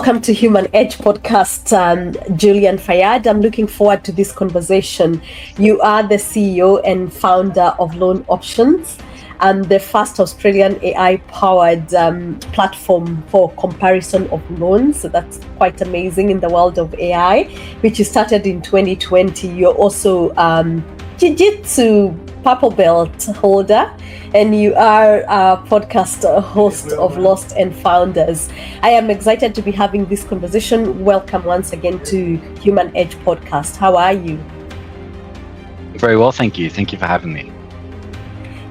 Welcome to Human Edge podcast, Julian Fayad. I'm looking forward to this conversation. You are the CEO and founder of Loan Options, the first Australian AI-powered platform for comparison of loans. So that's quite amazing in the world of AI, which you started in 2020. You're also Jiu-Jitsu purple belt holder, and you are a podcast host of Lost and Founders. I am excited to be having this conversation. Welcome once again to Human Edge podcast. How are you? Very well, thank you. Thank you for having me.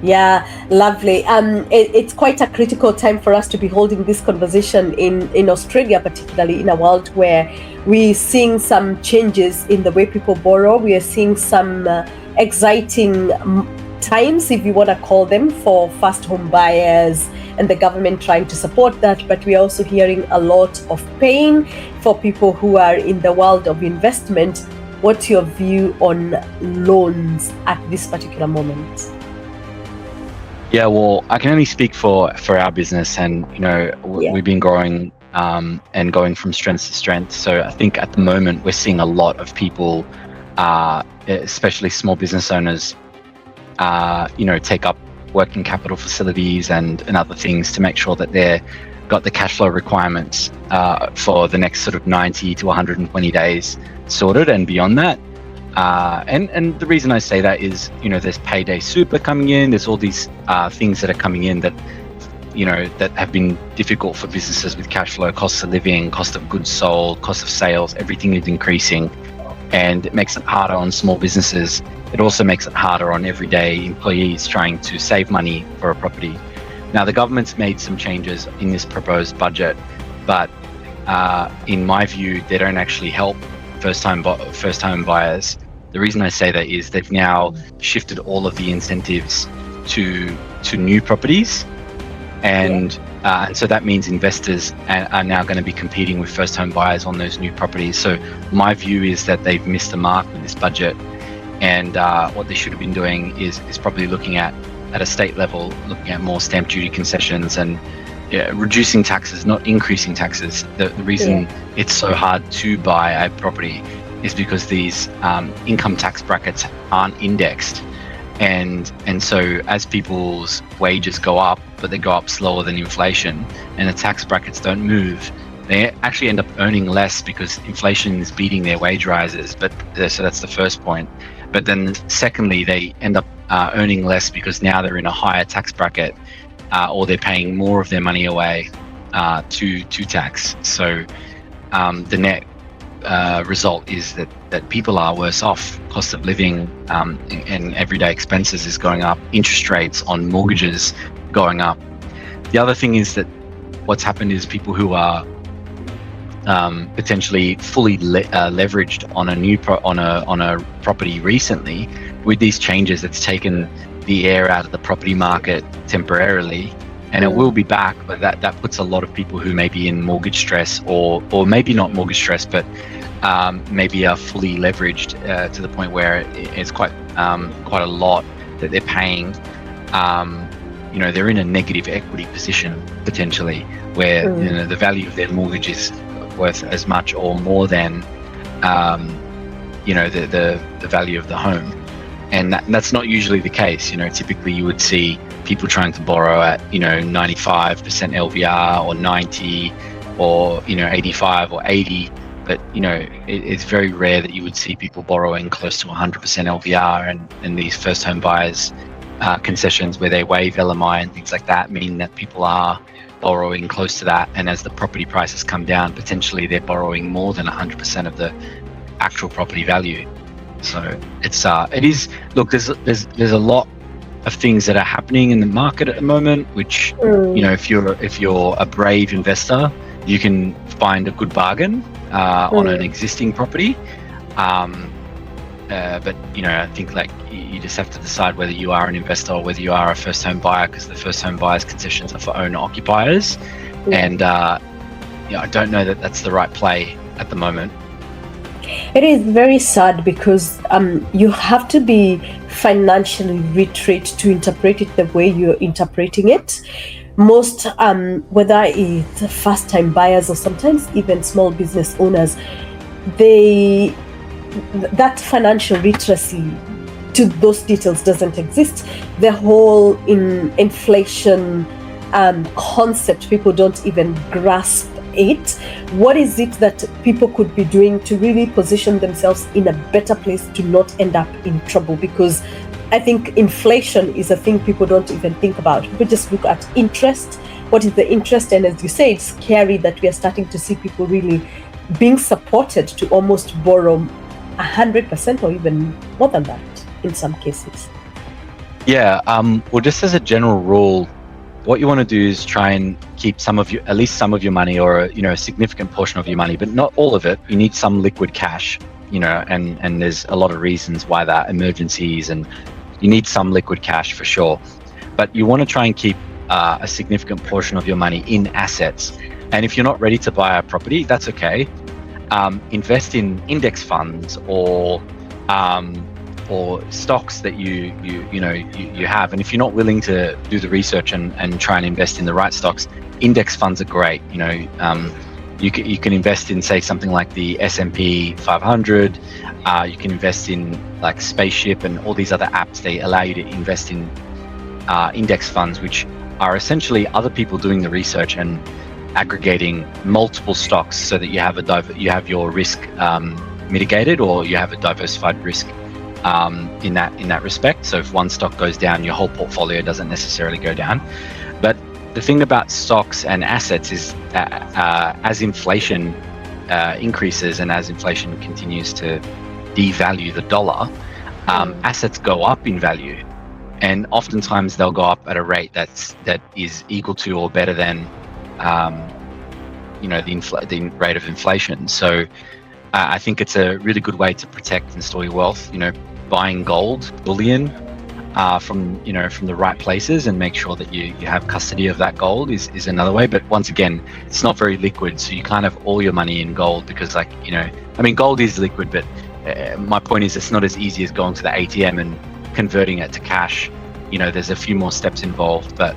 Yeah, lovely. It's quite a critical time for us to be holding this conversation in Australia, particularly in a world where we're seeing some changes in the way people borrow. We are seeing some exciting times, if you want to call them, for first home buyers and the government trying to support that. But we're also hearing a lot of pain for people who are in the world of investment. What's your view on loans at this particular moment? Yeah, well, I can only speak for our business, and we've been growing and going from strength to strength. So I think at the moment we're seeing a lot of people, especially small business owners, take up working capital facilities and other things to make sure that they've got the cash flow requirements for the next sort of 90 to 120 days sorted and beyond that. And the reason I say that is, there's payday super coming in. There's all these things that are coming in that, that have been difficult for businesses with cash flow, cost of living, cost of goods sold, cost of sales. Everything is increasing, and it makes it harder on small businesses. It also makes it harder on everyday employees trying to save money for a property. Now, the government's made some changes in this proposed budget, but in my view, they don't actually help first-time buyers. The reason I say that is they've now shifted all of the incentives to new properties, and so that means investors are now going to be competing with first-home buyers on those new properties. So my view is that they've missed the mark with this budget, and what they should have been doing is probably looking at a state level, looking at more stamp duty concessions and reducing taxes, not increasing taxes. The reason it's so hard to buy a property is because these income tax brackets aren't indexed, and so as people's wages go up, but they go up slower than inflation, and the tax brackets don't move, they actually end up earning less because inflation is beating their wage rises. But so that's the first point. But then secondly, they end up earning less because now they're in a higher tax bracket, or they're paying more of their money away to tax. So the net result is that people are worse off. Cost of living and everyday expenses is going up. Interest rates on mortgages going up. The other thing is that what's happened is people who are potentially fully leveraged on a property recently, with these changes, it's taken the air out of the property market temporarily, and it will be back, but that puts a lot of people who may be in mortgage stress, or maybe not mortgage stress, but maybe are fully leveraged to the point where it's quite a lot that they're paying. They're in a negative equity position potentially, where the value of their mortgage is worth as much or more than the value of the home. And that's not usually the case. Typically you would see people trying to borrow at 95% LVR or 90 or 85 or 80, but it's very rare that you would see people borrowing close to 100% LVR, and these first home buyers concessions where they waive LMI and things like that mean that people are borrowing close to that, and as the property prices come down, potentially they're borrowing more than 100% of the actual property value. So it is. Look, there's a lot of things that are happening in the market at the moment, which if you're a brave investor, you can find a good bargain on an existing property. But I think you just have to decide whether you are an investor or whether you are a first home buyer, because the first home buyers concessions are for owner occupiers, and I don't know that that's the right play at the moment. It is very sad because you have to be financially literate to interpret it the way you're interpreting it. most, whether it's first-time buyers or sometimes even small business owners, that financial literacy to those details doesn't exist. The whole inflation concept, people don't even grasp it. What is it that people could be doing to really position themselves in a better place to not end up in trouble? Because I think inflation is a thing people don't even think about. People just look at interest. What is the interest? And as you say, it's scary that we are starting to see people really being supported to almost borrow 100% or even more than that in some cases. Yeah, well, just as a general rule, what you want to do is try and keep at least some of your money, or a significant portion of your money, but not all of it. You need some liquid cash, and there's a lot of reasons why that, emergencies, and you need some liquid cash for sure. But you want to try and keep a significant portion of your money in assets. And if you're not ready to buy a property, that's okay. Invest in index funds or stocks that you have. And if you're not willing to do the research and try and invest in the right stocks, index funds are great. You can invest in, say, something like the S&P 500. You can invest in like Spaceship and all these other apps. They allow you to invest in index funds, which are essentially other people doing the research and aggregating multiple stocks so that you have your risk mitigated, or you have a diversified risk in that respect. So if one stock goes down, your whole portfolio doesn't necessarily go down. But the thing about stocks and assets is that as inflation increases and as inflation continues to devalue the dollar, assets go up in value, and oftentimes they'll go up at a rate that is equal to or better than the rate of inflation. So I think it's a really good way to protect and store your wealth. Buying gold, bullion from the right places, and make sure that you have custody of that gold is another way. But once again, it's not very liquid, so you can't have all your money in gold, because gold is liquid, but my point is it's not as easy as going to the ATM and converting it to cash. There's a few more steps involved, but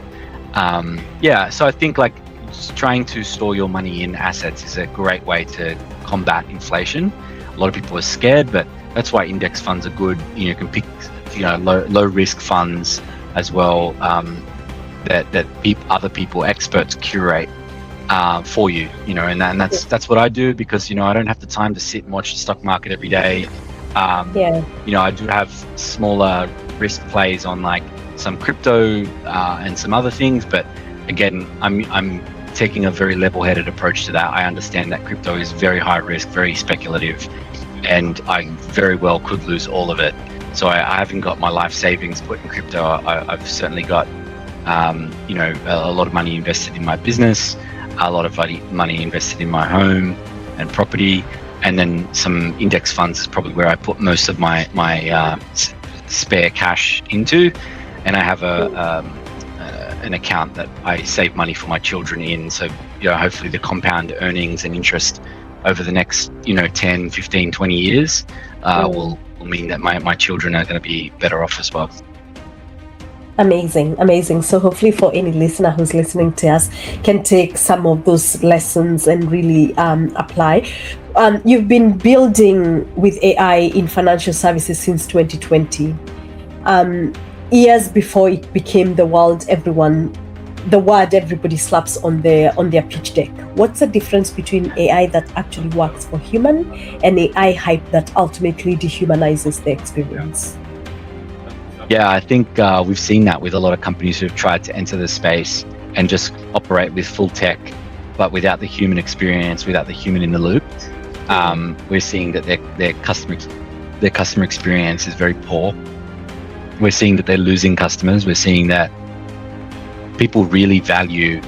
so I think just trying to store your money in assets is a great way to combat inflation. A lot of people are scared, but that's why index funds are good. You can pick low risk funds as well, that other people, experts, curate for you. And that's what I do, because I don't have the time to sit and watch the stock market every day. I do have smaller risk plays on like some crypto and some other things, but again, I'm taking a very level-headed approach to that. I understand that crypto is very high risk, very speculative, and I very well could lose all of it. So I haven't got my life savings put in crypto. I've certainly got a lot of money invested in my business, a lot of money invested in my home and property, and then some index funds is probably where I put most of my spare cash into. And I have an account that I save money for my children in. So, hopefully the compound earnings and interest over the next, 10, 15, 20 years will mean that my children are going to be better off as well. Amazing. So hopefully for any listener who's listening to us can take some of those lessons and really apply. You've been building with AI in financial services since 2020. Years before it became the word everybody slaps on their pitch deck. What's the difference between AI that actually works for human and AI hype that ultimately dehumanizes the experience? Yeah, I think we've seen that with a lot of companies who've tried to enter the space and just operate with full tech, but without the human experience, without the human in the loop. We're seeing that their customer experience is very poor. We're seeing that they're losing customers. We're seeing that people really value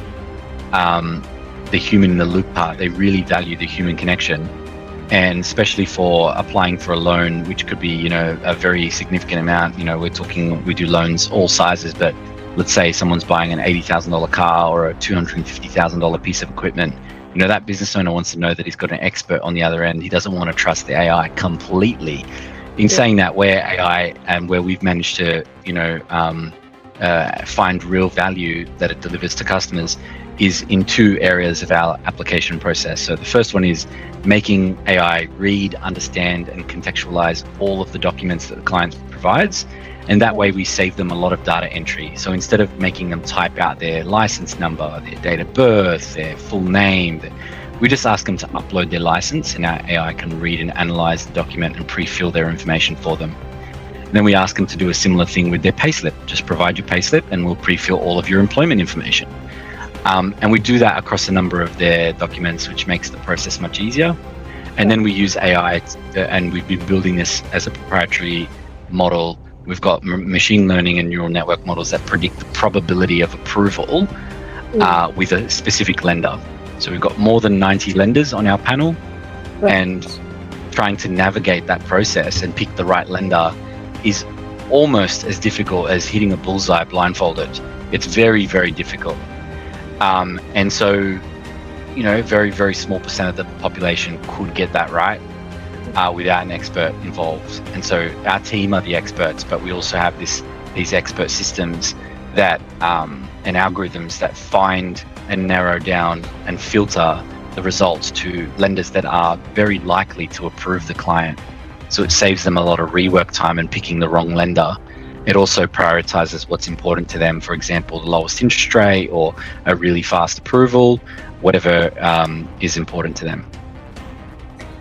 the human in the loop part. They really value the human connection, and especially for applying for a loan, which could be, a very significant amount. We do loans all sizes, but let's say someone's buying an $80,000 car or a $250,000 piece of equipment. That business owner wants to know that he's got an expert on the other end. He doesn't want to trust the AI completely. In saying that, where AI and where we've managed to, find real value that it delivers to customers is in two areas of our application process. So the first one is making AI read, understand, and contextualize all of the documents that the client provides. And that way we save them a lot of data entry. So instead of making them type out their license number, their date of birth, their full name, we just ask them to upload their license, and our AI can read and analyze the document and pre-fill their information for them. And then we ask them to do a similar thing with their payslip. Just provide your payslip and we'll pre-fill all of your employment information. And we do that across a number of their documents, which makes the process much easier. And then we use AI, and we've been building this as a proprietary model. We've got machine learning and neural network models that predict the probability of approval with a specific lender. So we've got more than 90 lenders on our panel, and trying to navigate that process and pick the right lender is almost as difficult as hitting a bullseye blindfolded. It's very, very difficult. And so, very, very small percent of the population could get that right without an expert involved. And so our team are the experts, but we also have these expert systems that and algorithms that find and narrow down and filter the results to lenders that are very likely to approve the client. So it saves them a lot of rework time and picking the wrong lender. It also prioritizes what's important to them, for example, the lowest interest rate or a really fast approval, whatever is important to them.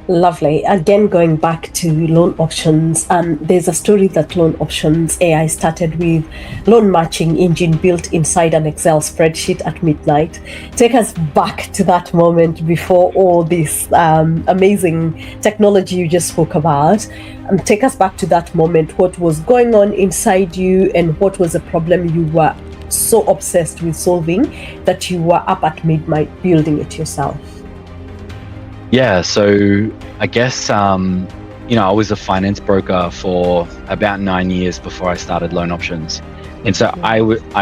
Lovely. Again, going back to loan options, there's a story that Loan Options AI started with loan matching engine built inside an Excel spreadsheet at midnight. Take us back to that moment before all this amazing technology you just spoke about. Take us back to that moment. What was going on inside you, and what was the problem you were so obsessed with solving that you were up at midnight building it yourself? Yeah, so I guess, I was a finance broker for about 9 years before I started Loan Options. And so I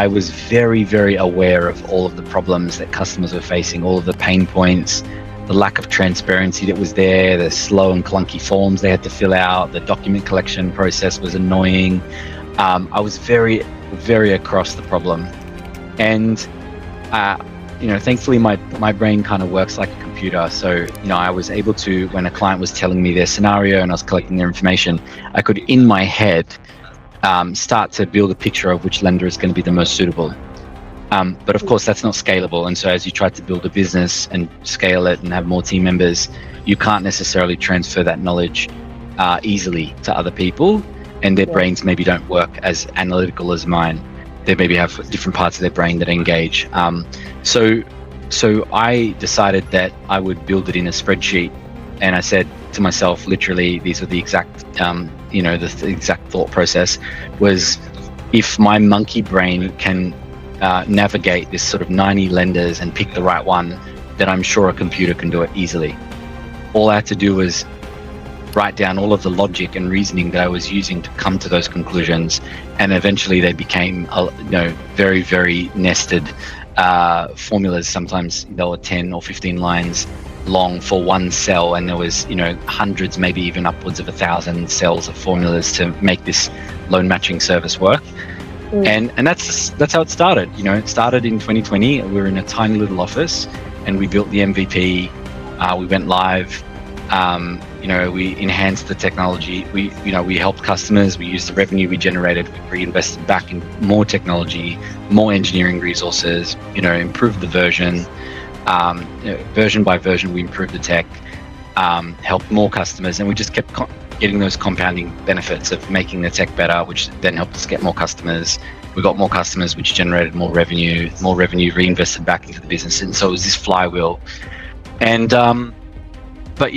was very, very aware of all of the problems that customers were facing, all of the pain points, the lack of transparency that was there, the slow and clunky forms they had to fill out, the document collection process was annoying. I was very, very across the problem. And thankfully my brain kind of works like a computer. So, I was able to, when a client was telling me their scenario and I was collecting their information, I could, in my head, start to build a picture of which lender is going to be the most suitable. But of course, that's not scalable. And so as you try to build a business and scale it and have more team members, you can't necessarily transfer that knowledge easily to other people, and their brains maybe don't work as analytical as mine. They maybe have different parts of their brain that engage. So I decided that I would build it in a spreadsheet, and I said to myself, literally, these were the exact, the exact thought process was, if my monkey brain can navigate this sort of 90 lenders and pick the right one, then I'm sure a computer can do it easily. All I had to do was write down all of the logic and reasoning that I was using to come to those conclusions, and eventually they became very, very nested formulas. Sometimes they were 10 or 15 lines long for one cell, and there was hundreds, maybe even upwards of 1,000 cells of formulas to make this loan matching service work. And that's how it started. It started in 2020. We were in a tiny little office, and we built the MVP. We went live. We enhanced the technology. We helped customers. We used the revenue we generated. We reinvested back in more technology, more engineering resources. Improved the version. Version by version, we improved the tech. Helped more customers, and we just kept getting those compounding benefits of making the tech better, which then helped us get more customers. We got more customers, which generated more revenue reinvested back into the business, and so it was this flywheel. And but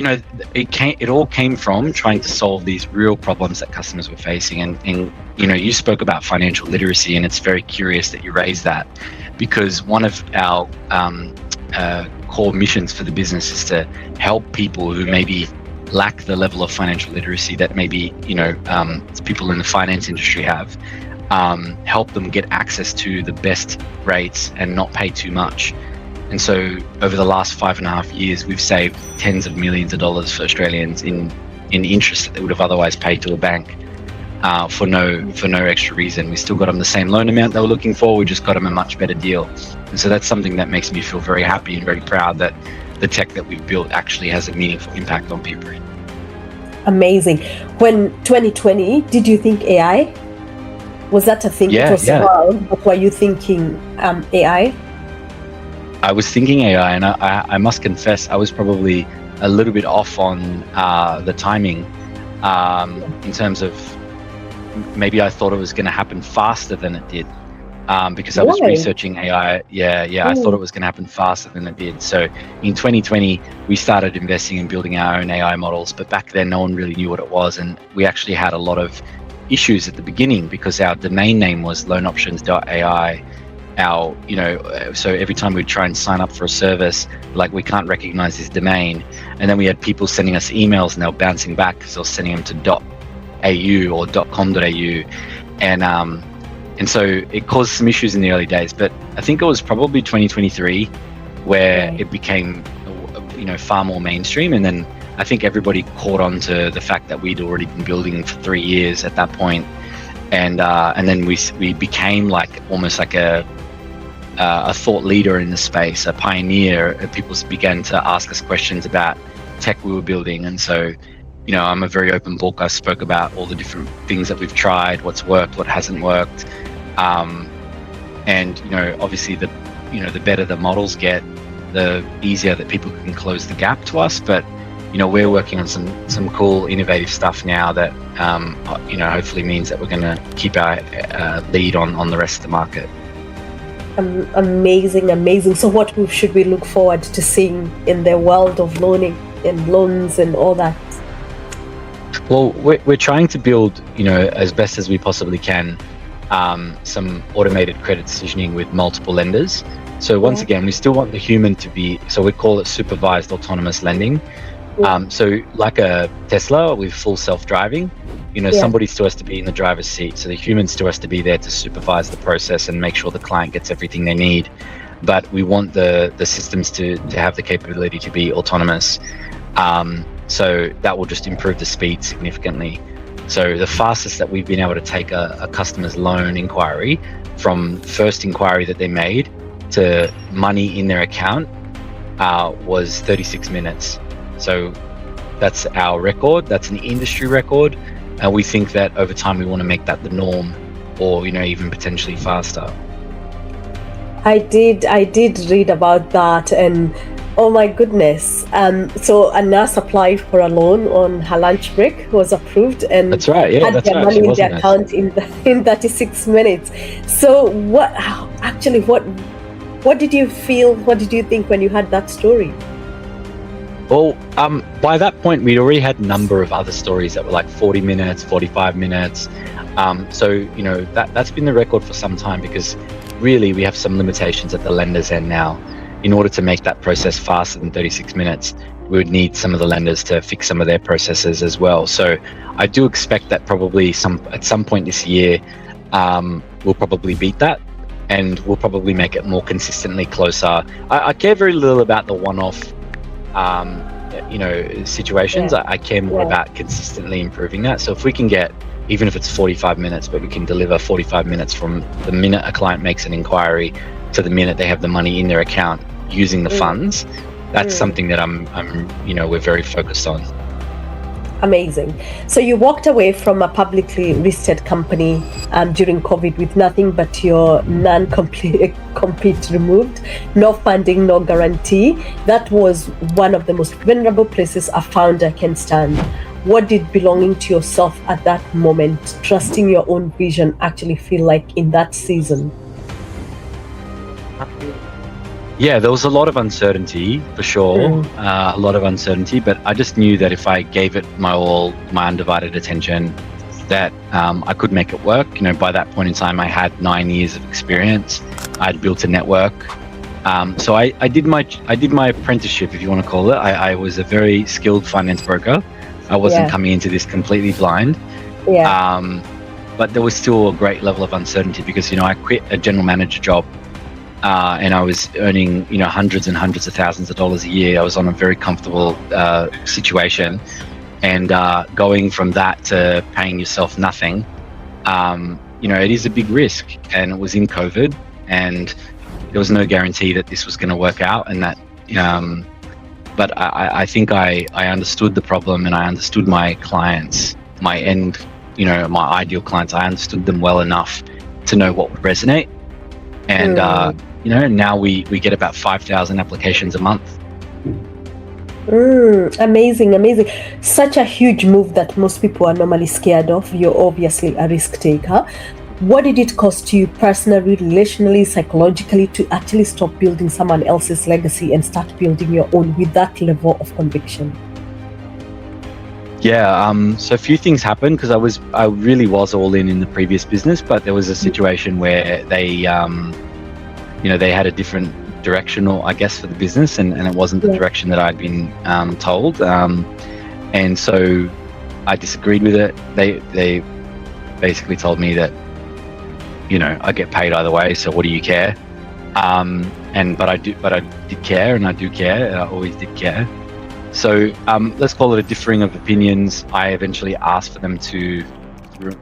it all came from trying to solve these real problems that customers were facing. And you spoke about financial literacy, and it's very curious that you raised that, because one of our core missions for the business is to help people who maybe lack the level of financial literacy that maybe people in the finance industry have, help them get access to the best rates and not pay too much. And so over the last 5.5 years, we've saved tens of millions of dollars for Australians in interest that they would have otherwise paid to a bank. for no extra reason. We still got them the same loan amount they were looking for. We just got them a much better deal. And so that's something that makes me feel very happy and very proud that the tech that we've built actually has a meaningful impact on people. Amazing. When 2020, did you think AI? Was that a thing? Yeah, it was around, but were you thinking AI? I was thinking AI, and I must confess, I was probably a little bit off on the timing in terms of maybe I thought it was going to happen faster than it did because I was researching AI. I thought it was going to happen faster than it did. So in 2020, we started investing in building our own AI models, but back then no one really knew what it was, and we actually had a lot of issues at the beginning because our domain name was LoanOptions.ai. So every time we'd try and sign up for a service, like, we can't recognize this domain, and then we had people sending us emails and they were bouncing back because they were sending them to .au or .com.au, and so it caused some issues in the early days. But I think it was probably 2023 where it became far more mainstream, and then I think everybody caught on to the fact that we'd already been building for 3 years at that point, and then we became like almost like a thought leader in the space, a pioneer. People began to ask us questions about tech we were building, and so I'm a very open book. I spoke about all the different things that we've tried, what's worked, what hasn't worked, and obviously the better the models get, the easier that people can close the gap to us. But we're working on some cool, innovative stuff now that hopefully means that we're going to keep our lead on the rest of the market. Amazing. So what should we look forward to seeing in the world of loaning and loans and all that? Well, we're trying to build, as best as we possibly can, some automated credit decisioning with multiple lenders. So once again, we still want the human to be, so we call it supervised autonomous lending. So like a Tesla with full self-driving, somebody still has to be in the driver's seat. So the human still has to be there to supervise the process and make sure the client gets everything they need. But we want the systems to have the capability to be autonomous. So that will just improve the speed significantly. So the fastest that we've been able to take a customer's loan inquiry from first inquiry that they made to money in their account was 36 minutes. So that's our record. That's an industry record. And we think that over time we want to make that the norm, or even potentially faster. I did read about that, and oh my goodness. So Anas applied for a loan on her lunch break, was approved, and that's right. Yeah, had their money in their account in 36 minutes. So what did you feel? What did you think when you heard that story? Well, by that point, we'd already had a number of other stories that were like 40 minutes, 45 minutes. So, that's been the record for some time, because really we have some limitations at the lender's end now. In order to make that process faster than 36 minutes, we would need some of the lenders to fix some of their processes as well. So I do expect that probably at some point this year, we'll probably beat that, and we'll probably make it more consistently closer. I care very little about the one-off situations. I care more about consistently improving that. So if we can get, even if it's 45 minutes, but we can deliver 45 minutes from the minute a client makes an inquiry to the minute they have the money in their account using the funds, that's something that we're very focused on. Amazing. So you walked away from a publicly listed company during COVID with nothing but your non-compete removed, no funding, no guarantee. That was one of the most vulnerable places a founder can stand. What did belonging to yourself at that moment, trusting your own vision, actually feel like in that season? Yeah, there was a lot of uncertainty, for sure, a lot of uncertainty, but I just knew that if I gave it my all, my undivided attention, that I could make it work. By that point in time, I had 9 years of experience. I'd built a network. So I did my apprenticeship, if you want to call it. I was a very skilled finance broker. I wasn't coming into this completely blind. But there was still a great level of uncertainty because, I quit a general manager job. And I was earning, hundreds and hundreds of thousands of dollars a year. I was on a very comfortable situation, and going from that to paying yourself nothing it is a big risk, and it was in COVID, and there was no guarantee that this was going to work out, and that. But I think I understood the problem, and I understood my clients, my ideal clients. I understood them well enough to know what would resonate, and now we get about 5,000 applications a month. Amazing. Such a huge move that most people are normally scared of. You're obviously a risk taker. What did it cost you personally, relationally, psychologically to actually stop building someone else's legacy and start building your own with that level of conviction? Yeah, so a few things happened because I really was all in the previous business, but there was a situation where they had a different direction, or I guess, for the business, and it wasn't the direction that I'd been told, and so I disagreed with it. They basically told me that I get paid either way, so what do you care? But I did care, and I do care, and I always did care. So let's call it a differing of opinions. I eventually asked for them to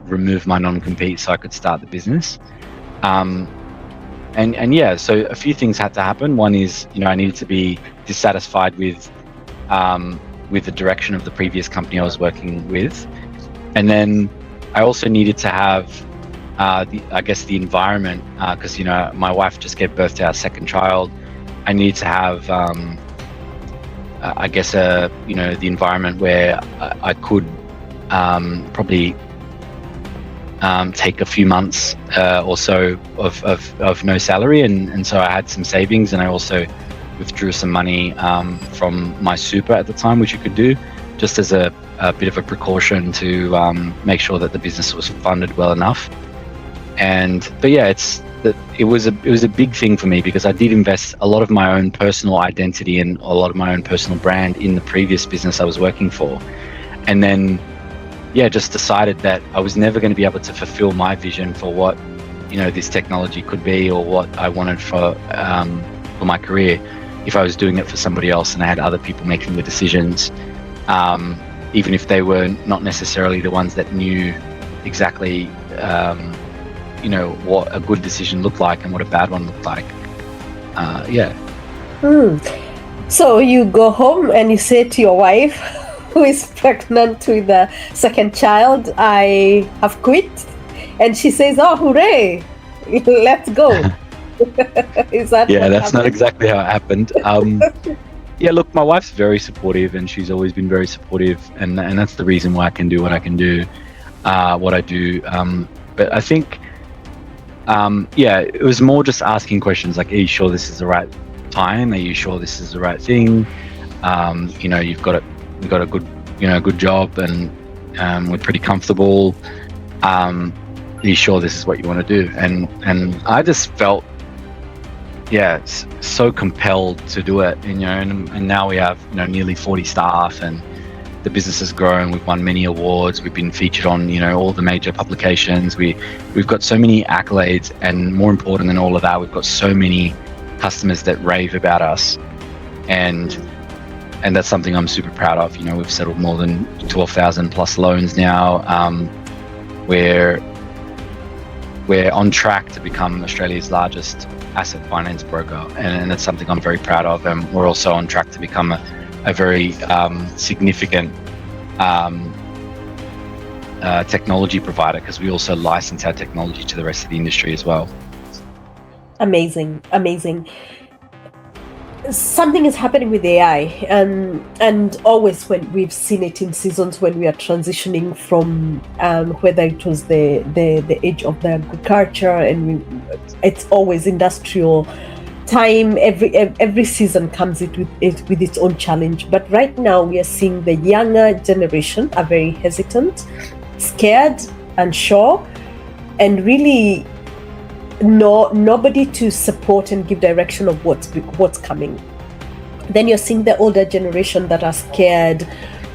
remove my non-compete so I could start the business. So a few things had to happen. One is, I needed to be dissatisfied with the direction of the previous company I was working with, and then I also needed to have the environment, because my wife just gave birth to our second child. I needed to have the environment where I could probably take a few months or so of no salary, and so I had some savings, and I also withdrew some money from my super at the time, which you could do just as a bit of a precaution to make sure that the business was funded well enough. It was a big thing for me because I did invest a lot of my own personal identity and a lot of my own personal brand in the previous business I was working for, and then just decided that I was never going to be able to fulfill my vision for what this technology could be, or what I wanted for my career, if I was doing it for somebody else and I had other people making the decisions, even if they were not necessarily the ones that knew exactly what a good decision looked like and what a bad one looked like. So you go home and you say to your wife, who is pregnant with the second child, I have quit, and she says, "Oh, hooray, let's go." Is that? Yeah, that's not exactly how it happened. Look, my wife's very supportive, and she's always been very supportive, and that's the reason why I can do what I can do, what I do. But I think, it was more just asking questions like, "Are you sure this is the right time? Are you sure this is the right thing? We've got a good job, and we're pretty comfortable. Are you sure this is what you want to do?" And I just felt, so compelled to do it. And now we have nearly 40 staff, and the business has grown. We've won many awards. We've been featured on all the major publications. We've got so many accolades, and more important than all of that, we've got so many customers that rave about us, and that's something I'm super proud of. We've settled more than 12,000 plus loans now. We're on track to become Australia's largest asset finance broker, and that's something I'm very proud of. And we're also on track to become a very significant technology provider, because we also license our technology to the rest of the industry as well. Amazing. Something is happening with AI, and always when we've seen it in seasons when we are transitioning from whether it was the age of the agriculture, and it's always industrial time. Every season comes with its own challenge. But right now we are seeing the younger generation are very hesitant, scared, unsure, and really nobody to support and give direction of what's coming. Then you're seeing the older generation that are scared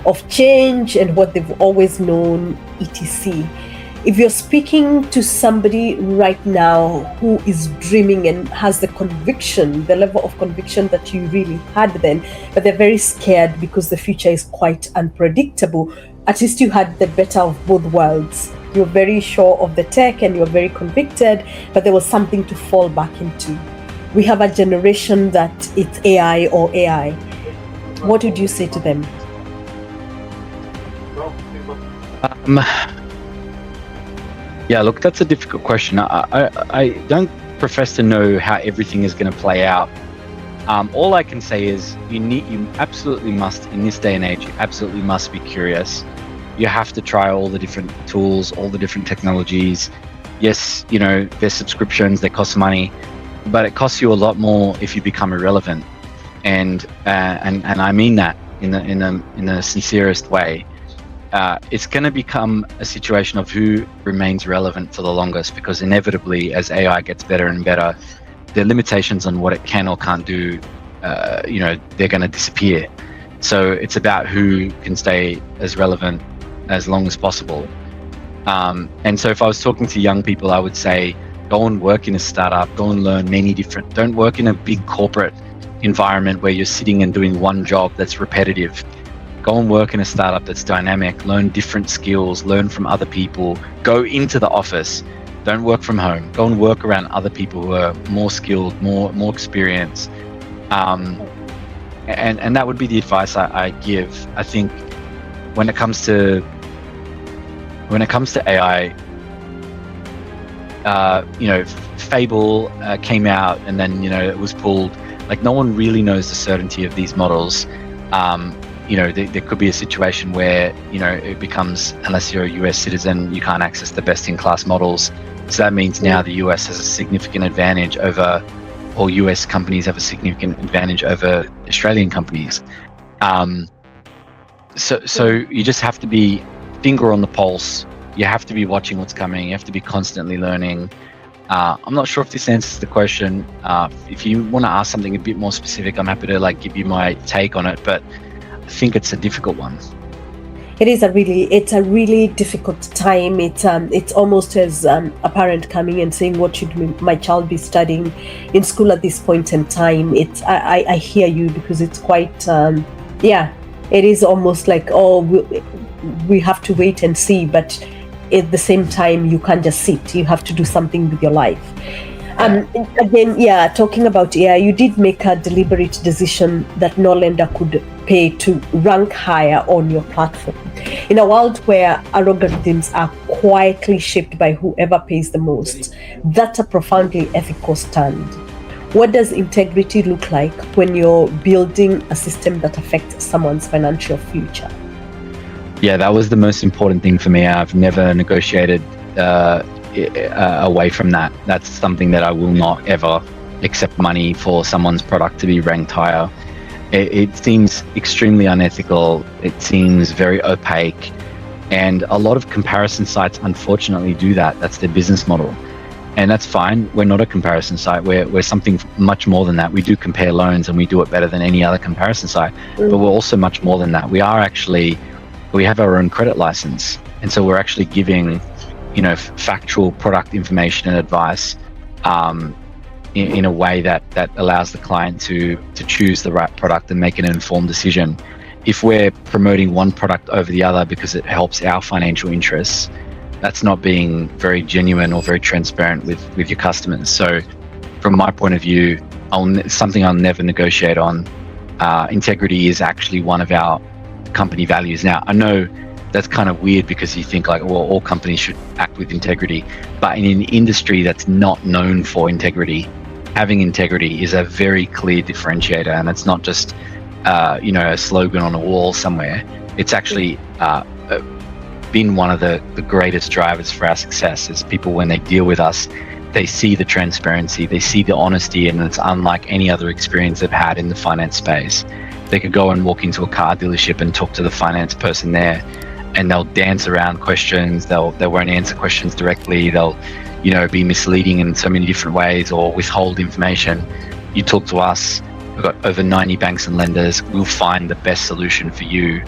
of change and what they've always known, etc. If you're speaking to somebody right now who is dreaming and has the conviction, the level of conviction that you really had then, but they're very scared because the future is quite unpredictable, at least you had the better of both worlds. you're very sure of the tech and you're very convicted, but there was something to fall back into. We have a generation that it's AI or AI. What would you say to them? Yeah, look, that's a difficult question. I don't profess to know how everything is going to play out. All I can say is you absolutely must, in this day and age, you absolutely must be curious. You have to try all the different tools, all the different technologies. Yes, there's subscriptions, they cost money, but it costs you a lot more if you become irrelevant. And I mean that in the sincerest way. It's going to become a situation of who remains relevant for the longest, because inevitably, as AI gets better and better, the limitations on what it can or can't do, they're going to disappear. So it's about who can stay as relevant as long as possible. And so if I was talking to young people, I would say, go and work in a startup, go and learn don't work in a big corporate environment where you're sitting and doing one job that's repetitive. Go and work in a startup that's dynamic, learn different skills, learn from other people, go into the office, don't work from home, go and work around other people who are more skilled, more experienced. And that would be the advice I give. I think when it comes to AI, Fable came out and then, it was pulled. Like, no one really knows the certainty of these models. There could be a situation where, it becomes, unless you're a US citizen, you can't access the best-in-class models. So that means now the US has a significant advantage over, or US companies have a significant advantage over Australian companies. So you just have to be finger on the pulse. You have to be watching what's coming. You have to be constantly learning. I'm not sure if this answers the question. If you want to ask something a bit more specific, I'm happy to give you my take on it, but I think it's a difficult one. It's a really difficult time. It's almost as a parent coming and saying, what should my child be studying in school at this point in time? I hear you, because it's quite, it is almost like, we have to wait and see, but at the same time, you can't just sit. You have to do something with your life. Again, talking about AI, you did make a deliberate decision that no lender could pay to rank higher on your platform. In a world where algorithms are quietly shaped by whoever pays the most, that's a profoundly ethical stand. What does integrity look like when you're building a system that affects someone's financial future? Yeah, that was the most important thing for me. I've never negotiated away from that. That's something that I will not ever accept money for someone's product to be ranked higher. It seems extremely unethical. It seems very opaque. And a lot of comparison sites, unfortunately, do that. That's their business model. And that's fine. We're not a comparison site. We're something much more than that. We do compare loans, and we do it better than any other comparison site. But we're also much more than that. We have our own credit license. And so we're actually giving, factual product information and advice in a way that allows the client to choose the right product and make an informed decision. If we're promoting one product over the other because it helps our financial interests, that's not being very genuine or very transparent with your customers. So from my point of view, something I'll never negotiate on. Integrity is actually one of our company values. Now, I know that's kind of weird, because you think all companies should act with integrity, but in an industry that's not known for integrity, having integrity is a very clear differentiator, and it's not just a slogan on a wall somewhere. It's actually been one of the greatest drivers for our success. Is people, when they deal with us, they see the transparency, they see the honesty, and it's unlike any other experience they've had in the finance space. They could go and walk into a car dealership and talk to the finance person there, and they'll dance around questions. They won't answer questions directly. They'll, be misleading in so many different ways or withhold information. You talk to us, we've got over 90 banks and lenders. We'll find the best solution for you.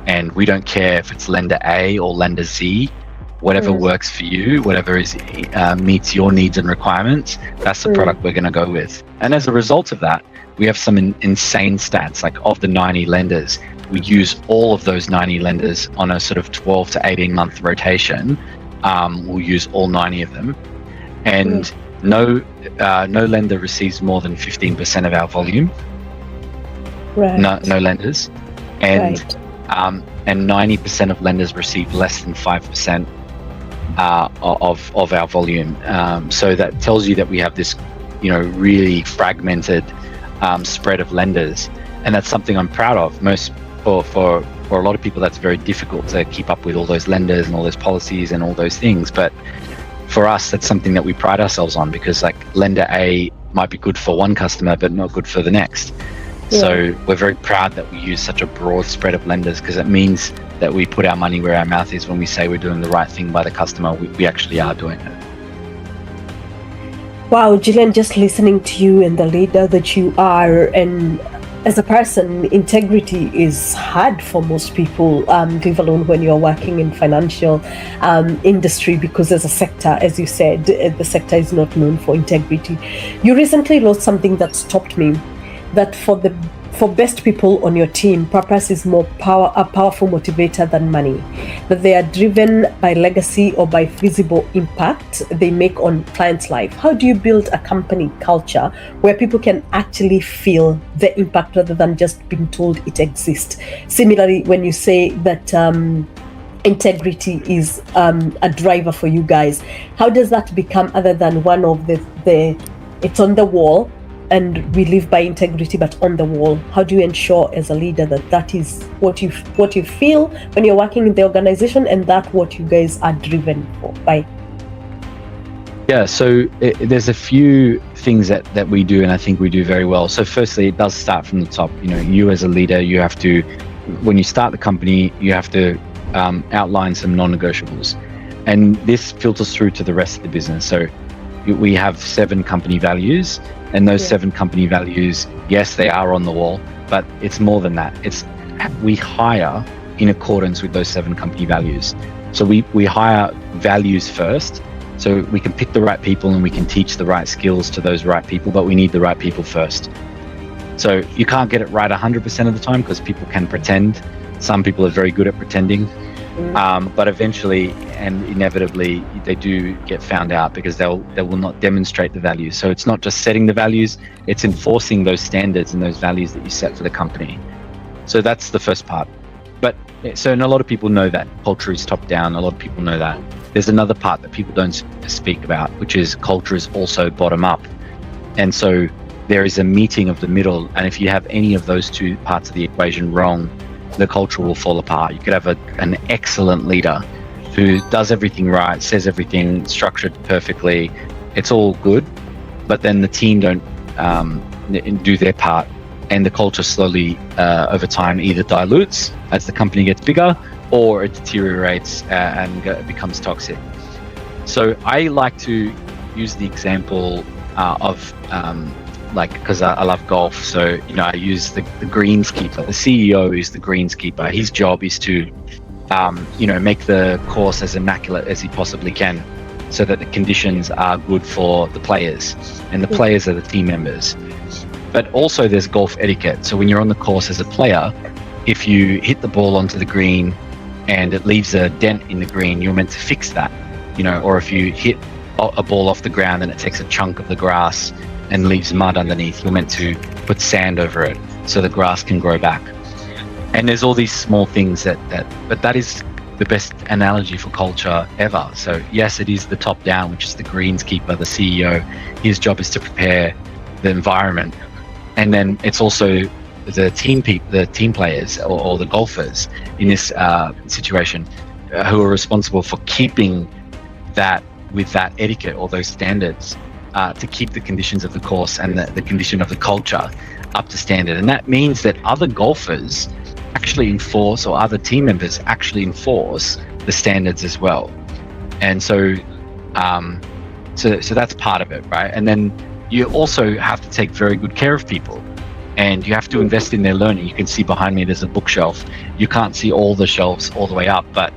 And we don't care if it's lender A or lender Z, whatever works for you, whatever meets your needs and requirements, that's the product we're going to go with. And as a result of that, we have some insane stats. Like, of the 90 lenders, we use all of those 90 lenders on a sort of 12 to 18 month rotation will use all 90 of them, and no lender receives more than 15% of our volume. Right. No lenders, and Right. and 90% of lenders receive less than 5% of our volume. So that tells you that we have this, really fragmented spread of lenders, and that's something I'm proud of. For a lot of people, that's very difficult to keep up with all those lenders and all those policies and all those things. But for us, that's something that we pride ourselves on, because like lender A might be good for one customer, but not good for the next. Yeah. So we're very proud that we use such a broad spread of lenders, because it means that we put our money where our mouth is. When we say we're doing the right thing by the customer, we actually are doing it. Wow, Julian, just listening to you and the leader that you are, and as a person, integrity is hard for most people, leave alone when you're working in financial industry, because as a sector, as you said, the sector is not known for integrity. You recently wrote something that stopped me, that for best people on your team, purpose is a powerful motivator than money, that they are driven by legacy or by visible impact they make on clients' life. How do you build a company culture where people can actually feel the impact rather than just being told it exists? Similarly, when you say that integrity is a driver for you guys, how does that become, other than one of the it's on the wall, and we live by integrity, but on the wall, how do you ensure as a leader that that is what you feel when you're working in the organization, and that what you guys are driven by? Yeah, so there's a few things that we do, and I think we do very well. So firstly, it does start from the top. You as a leader, you have to, when you start the company, you have to outline some non-negotiables, and this filters through to the rest of the business. So we have 7 company values, and those 7 company values, yes, they are on the wall, but it's more than that. We hire in accordance with those 7 company values. So we hire values first, so we can pick the right people and we can teach the right skills to those right people, but we need the right people first. So you can't get it right 100% of the time, because people can pretend. Some people are very good at pretending. But eventually and inevitably they do get found out, because they will not demonstrate the values. So it's not just setting the values, it's enforcing those standards and those values that you set for the company. So that's the first part. And a lot of people know that culture is top down. A lot of people know that. There's another part that people don't speak about, which is culture is also bottom up. And so there is a meeting of the middle, and if you have any of those 2 parts of the equation wrong, the culture will fall apart. You could have an excellent leader who does everything right, says everything structured perfectly, it's all good, but then the team don't do their part, and the culture slowly over time either dilutes as the company gets bigger, or it deteriorates and becomes toxic. So I like to use the example of because I love golf, so I use the greenskeeper. The CEO is the greenskeeper. His job is to make the course as immaculate as he possibly can, so that the conditions are good for the players, and the players are the team members. But also there's golf etiquette. So when you're on the course as a player, if you hit the ball onto the green and it leaves a dent in the green, you're meant to fix that, or if you hit a ball off the ground and it takes a chunk of the grass and leaves mud underneath, you're meant to put sand over it so the grass can grow back. And there's all these small things but that is the best analogy for culture ever. So yes, it is the top down, which is the greenskeeper, the CEO. His job is to prepare the environment, and then it's also the team players or the golfers in this situation who are responsible for keeping that with that etiquette or those standards, to keep the conditions of the course and the condition of the culture up to standard. And that means that other golfers actually enforce, or other team members actually enforce the standards as well. And so that's part of it, right? And then you also have to take very good care of people, and you have to invest in their learning. You can see behind me there's a bookshelf. You can't see all the shelves all the way up, but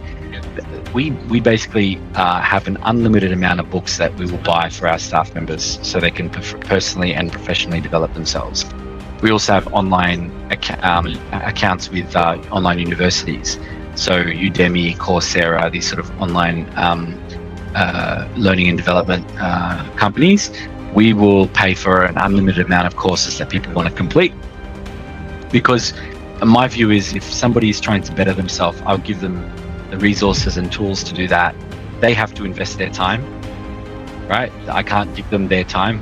we basically have an unlimited amount of books that we will buy for our staff members, so they can personally and professionally develop themselves. We also have online accounts with online universities, So Udemy, Coursera, these sort of online learning and development companies, we will pay for an unlimited amount of courses that people want to complete. Because my view is, if somebody is trying to better themselves, I'll give them the resources and tools to do that. They have to invest their time, right? I can't give them their time.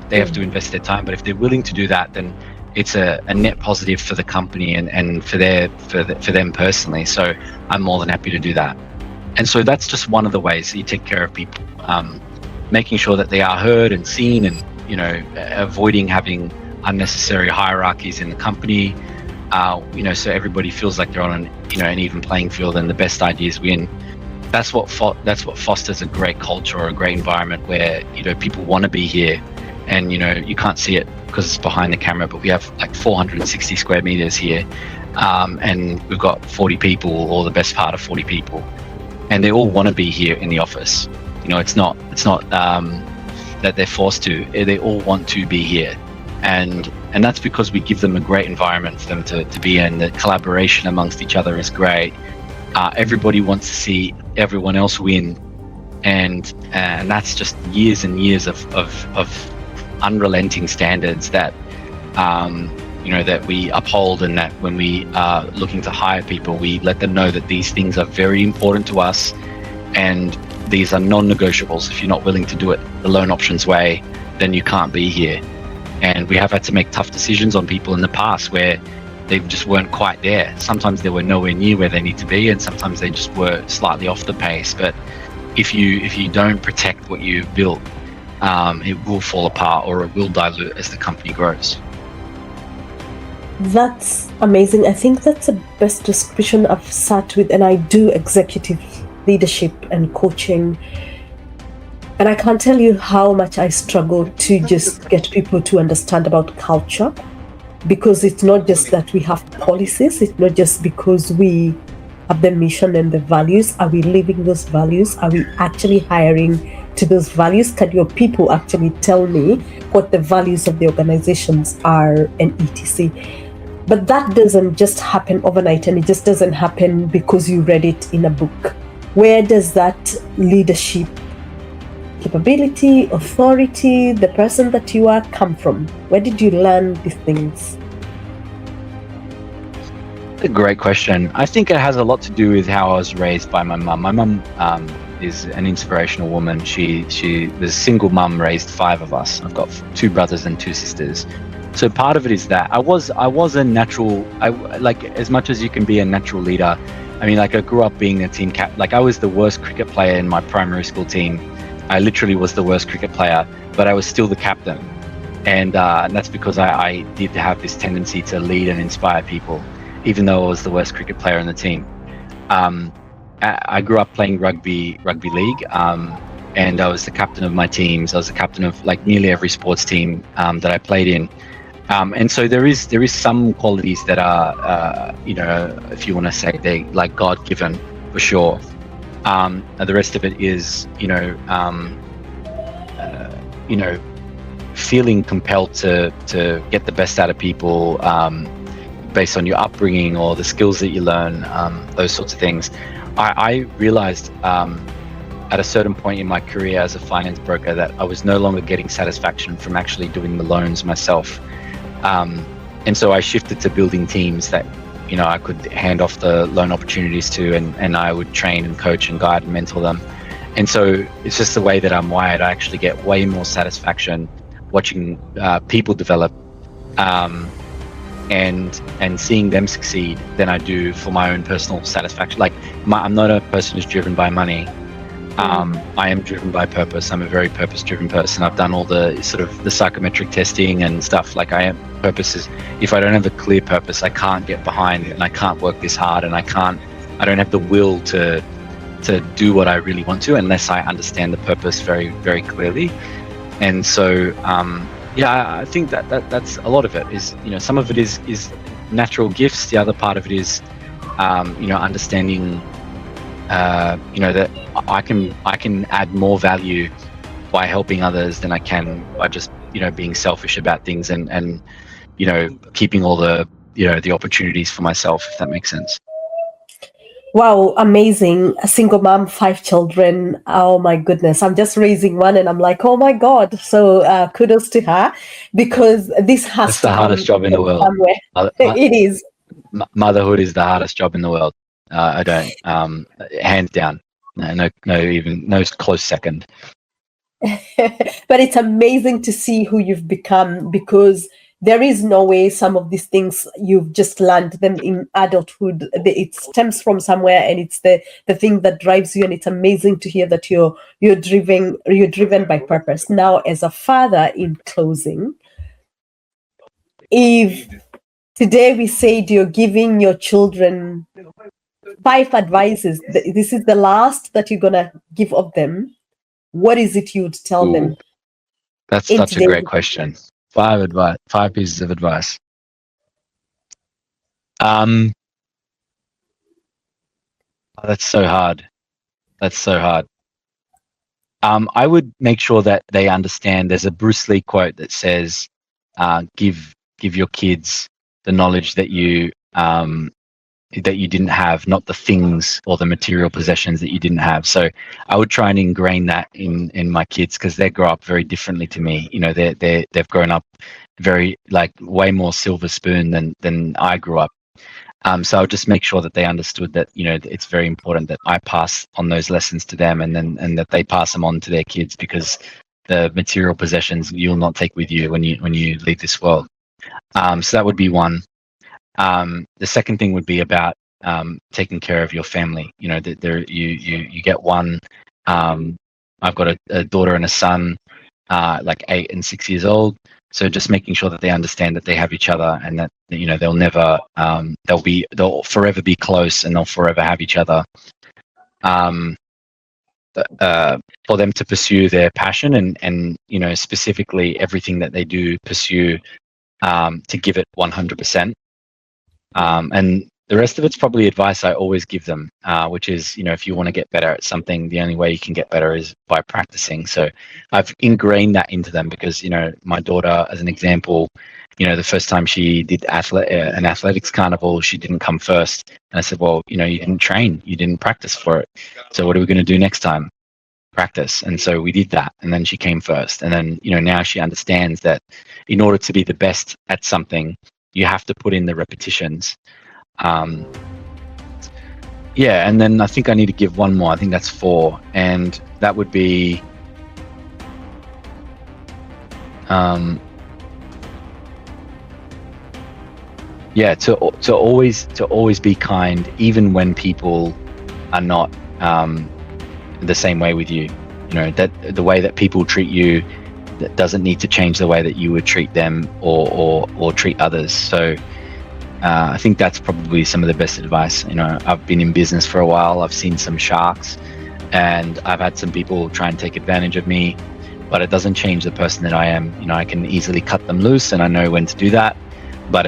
They have to invest their time. But if they're willing to do that, then it's a net positive for the company and for them personally. So I'm more than happy to do that. And so that's just one of the ways that you take care of people, making sure that they are heard and seen, and avoiding having unnecessary hierarchies in the company. So everybody feels like they're on an even playing field, and the best ideas win. That's what fosters a great culture or a great environment where people want to be here. And you can't see it because it's behind the camera, but we have like 460 square meters here, and we've got 40 people, or the best part of 40 people, and they all want to be here in the office. It's not that they're forced to. They all want to be here, and that's because we give them a great environment for them to be in. The collaboration amongst each other is great. Everybody wants to see everyone else win, and that's just years and years of unrelenting standards that that we uphold, and that when we are looking to hire people, we let them know that these things are very important to us, and these are non-negotiables. If you're not willing to do it the Loan Options way, then you can't be here. And we have had to make tough decisions on people in the past where they just weren't quite there. Sometimes they were nowhere near where they need to be, and sometimes they just were slightly off the pace. But if you don't protect what you've built, it will fall apart, or it will dilute as the company grows. That's amazing. I think that's the best description I've sat with, and I do executive leadership and coaching. And I can't tell you how much I struggle to just get people to understand about culture, because it's not just that we have policies. It's not just because we have the mission and the values. Are we living those values? Are we actually hiring to those values? Can your people actually tell me what the values of the organizations are, and etc.? But that doesn't just happen overnight, and it just doesn't happen because you read it in a book. Where does that leadership capability, authority, the person that you are, come from? Where did you learn these things? A great question. I think it has a lot to do with how I was raised by my mum. My mum is an inspirational woman. She was a single mum, raised 5 of us. I've got 2 brothers and 2 sisters. So part of it is that I was a natural, like, as much as you can be a natural leader. I mean, like, I grew up being a team cap. Like, I was the worst cricket player in my primary school team. I literally was the worst cricket player, but I was still the captain. And that's because I did have this tendency to lead and inspire people, even though I was the worst cricket player in the team. I grew up playing rugby league, and I was the captain of my teams. I was the captain of like nearly every sports team that I played in. And so there is some qualities that are, if you want to say, they like God-given for sure. The rest of it is, feeling compelled to get the best out of people based on your upbringing or the skills that you learn, those sorts of things. I realized at a certain point in my career as a finance broker that I was no longer getting satisfaction from actually doing the loans myself. And so I shifted to building teams that, I could hand off the loan opportunities to, and I would train and coach and guide and mentor them. And so it's just the way that I'm wired. I actually get way more satisfaction watching people develop and seeing them succeed than I do for my own personal satisfaction. Like, I'm not a person who's driven by money. I am driven by purpose. I'm a very purpose-driven person. I've done all the sort of the psychometric testing and stuff. Like, purpose is, if I don't have a clear purpose, I can't get behind it, and I can't work this hard, and I don't have the will to do what I really want to unless I understand the purpose very, very clearly. And so, I think that's a lot of it is, some of it is natural gifts. The other part of it is, understanding, that I can add more value by helping others than I can by just, being selfish about things and keeping all the, the opportunities for myself, if that makes sense. Wow, amazing. A single mom, 5 children. Oh my goodness. I'm just raising one and I'm like, oh my God. So kudos to her, because this has That's to the come hardest job in the from world. somewhere. It is. Motherhood is the hardest job in the world. I don't, hands down, no close second. But it's amazing to see who you've become, because there is no way some of these things you've just learned them in adulthood. It stems from somewhere, and it's the thing that drives you. And it's amazing to hear that you're driven by purpose. Now, as a father, in closing, if today we said you're giving your children 5 advices, this is the last that you're gonna give of them, what is it you'd tell them? That's such a great question. 5 pieces of advice. That's so hard. I would make sure that they understand. There's a Bruce Lee quote that says, "Give your kids the knowledge that you didn't have, not the things or the material possessions that you didn't have." So I would try and ingrain that in my kids, because they grow up very differently to me. You know, they've grown up very, like, way more silver spoon than I grew up. So I'll just make sure that they understood that, you know, it's very important that I pass on those lessons to them, and that they pass them on to their kids, because the material possessions you'll not take with you when you leave this world. So that would be one. The second thing would be about taking care of your family. You know, you get one. I've got a daughter and a son, like 8 and 6 years old. So just making sure that they understand that they have each other, and that, you know, they'll forever be close, and they'll forever have each other. For them to pursue their passion, and you know, specifically everything that they do pursue, to give it 100%. And the rest of it's probably advice I always give them, which is, you know, if you want to get better at something, the only way you can get better is by practicing. So I've ingrained that into them, because, you know, my daughter, as an example, you know, the first time she did an athletics carnival, she didn't come first. And I said, well, you know, you didn't train, you didn't practice for it. So what are we going to do next time? Practice. And so we did that, and then she came first. And then, you know, now she understands that in order to be the best at something, you have to put in the repetitions. Yeah, and then I think I need to give one more. I think that's 4, and that would be to always be kind, even when people are not the same way with you. You know, that the way that people treat you, that doesn't need to change the way that you would treat them or treat others. So I think that's probably some of the best advice. You know, I've been in business for a while. I've seen some sharks, and I've had some people try and take advantage of me, but it doesn't change the person that I am. You know, I can easily cut them loose, and I know when to do that. But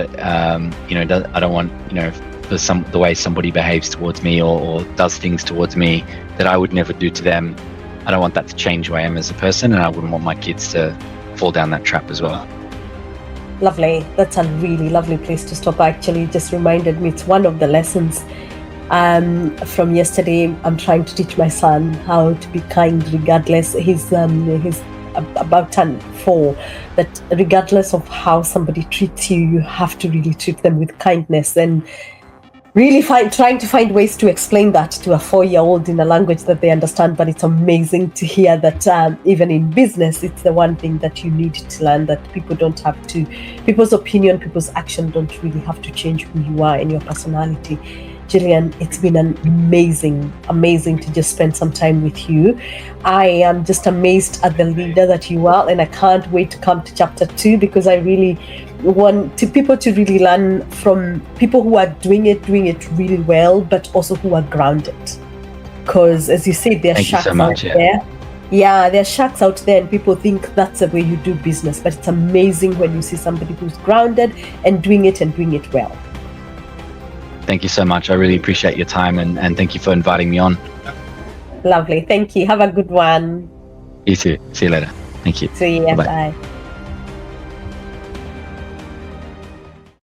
you know, I don't want, you know, the way somebody behaves towards me or does things towards me that I would never do to them. I don't want that to change who I am as a person, and I wouldn't want my kids to fall down that trap as well. Lovely. That's a really lovely place to stop. Actually, it just reminded me, it's one of the lessons from yesterday. I'm trying to teach my son how to be kind, regardless. He's about 4, that regardless of how somebody treats you, you have to really treat them with kindness, and really trying to find ways to explain that to a 4-year-old in a language that they understand. But it's amazing to hear that even in business, it's the one thing that you need to learn, that people's opinion, people's action don't really have to change who you are and your personality. Julian, it's been amazing to just spend some time with you. I am just amazed at the leader that you are, and I can't wait to come to chapter 2, because I really want people to really learn from people who are doing it really well, but also who are grounded. Because, as you said, there are sharks out there. Yeah, there are sharks out there, and people think that's the way you do business. But it's amazing when you see somebody who's grounded and doing it well. Thank you so much. I really appreciate your time, and thank you for inviting me on. Lovely. Thank you. Have a good one. You too. See you later. Thank you. See you. Bye.